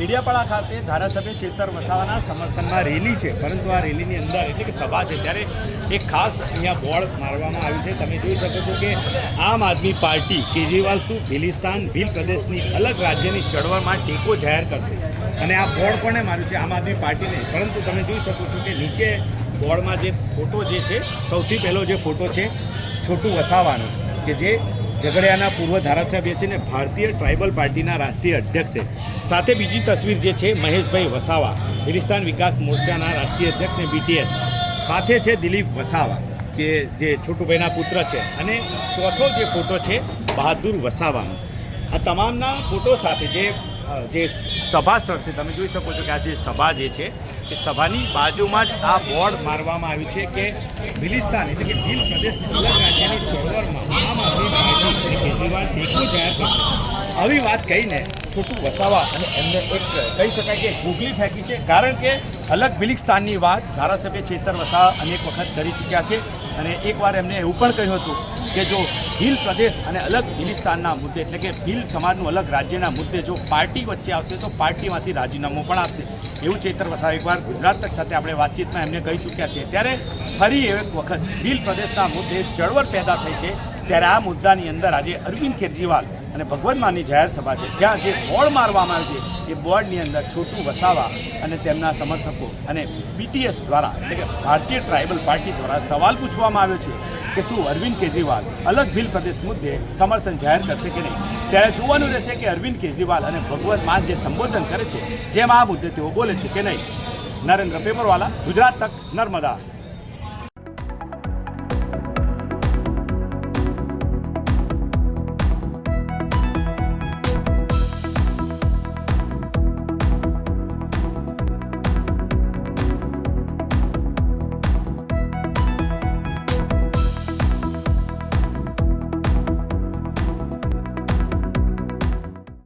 ડેડિયાપાડા ખાતે ધારાસભ્ય ચેતર વસાવાના સમર્થનમાં રેલી છે, પરંતુ આ રેલીની અંદર એટલે કે સભા છે ત્યારે એક ખાસ અહીંયા બોર્ડ મારવામાં આવ્યું છે. તમે જોઈ શકો છો કે આમ આદમી પાર્ટી કેજરીવાલ શું ભીલિસ્તાન ભીલ પ્રદેશની અલગ રાજ્યની ચળવળમાં ટેકો જાહેર કરશે, અને આ બોર્ડ કોણે માર્યું છે? આમ આદમી પાર્ટીને. પરંતુ તમે જોઈ શકો છો કે નીચે બોર્ડમાં જે ફોટો જે છે, સૌથી પહેલો જે ફોટો છે છોટુ વસાવાનો, કે જે ઝઘડિયાના પૂર્વ ધારાસભ્ય છે ને ભારતીય ટ્રાઇબલ પાર્ટીના રાષ્ટ્રીય અધ્યક્ષ છે. સાથે બીજી તસવીર જે છે મહેશભાઈ વસાવા, ભીલિસ્તાન વિકાસ મોરચાના રાષ્ટ્રીય અધ્યક્ષ ને BTS. સાથે છે દિલીપ વસાવા કે જે છોટુભાઈના પુત્ર છે, અને ચોથો જે ફોટો છે બહાદુર વસાવાનો. આ તમામના ફોટો સાથે જે સભા સ્થળ છે, તમે જોઈ શકો છો કે આ જે સભા જે છે એ સભાની બાજુમાં જ આ બોર્ડ મારવામાં આવ્યું છે કે ભીલિસ્તાન એટલે કે ભીલ પ્રદેશની અલગ રાજ્યની ચળવળમાં આમ આદમી પાર્ટી કેજરીવાલ ટેકો જાહેર કરશે. આવી વાત કહીને છોટુ વસાવા અને એમને એક કહી શકાય કે ગુગલી ફેંકી છે, કારણ કે અલગ ભીલિસ્તાનની વાત ધારાસભ્ય ચેતર વસાવા અનેક વખત કરી ચૂક્યા છે. અને એકવાર એમને એવું પણ કહ્યું હતું કે જો ભીલ પ્રદેશ અને અલગ ભીલિસ્તાનના મુદ્દે એટલે કે ભીલ સમાજનું અલગ રાજ્યના મુદ્દે જો પાર્ટી વચ્ચે આવશે તો પાર્ટીમાંથી રાજીનામું પણ આપશે, એવું ચેતર વસાવા એકવાર ગુજરાત તક સાથે આપણે વાતચીતમાં એમને કહી ચૂક્યા છે. ત્યારે ફરી એક વખત ભીલ પ્રદેશના મુદ્દે ચળવળ પેદા થઈ છે, ત્યારે આ મુદ્દાની અંદર આજે અરવિંદ કેજરીવાલ અને ભગવત માનની જાહેર સભા છે, જ્યાં જે બોર્ડ મારવામાં આવ્યું છે એ બોર્ડની અંદર છોટુ વસાવા અને તેમના સમર્થકો અને BTS દ્વારા એટલે કે ભારતીય ટ્રાઇબલ પાર્ટી દ્વારા સવાલ પૂછવામાં આવ્યો છે કે શું અરવિંદ કેજરીવાલ અલગ ભીલ પ્રદેશ મુદ્દે સમર્થન જાહેર કરશે કે નહીં. ત્યારે જોવાનું રહેશે કે અરવિંદ કેજરીવાલ અને ભગવત માન જે સંબોધન કરે છે જેમ આ મુદ્દે તેઓ બોલે છે કે નહીં. નરેન્દ્ર પેપરવાલા, ગુજરાત તક, નર્મદા.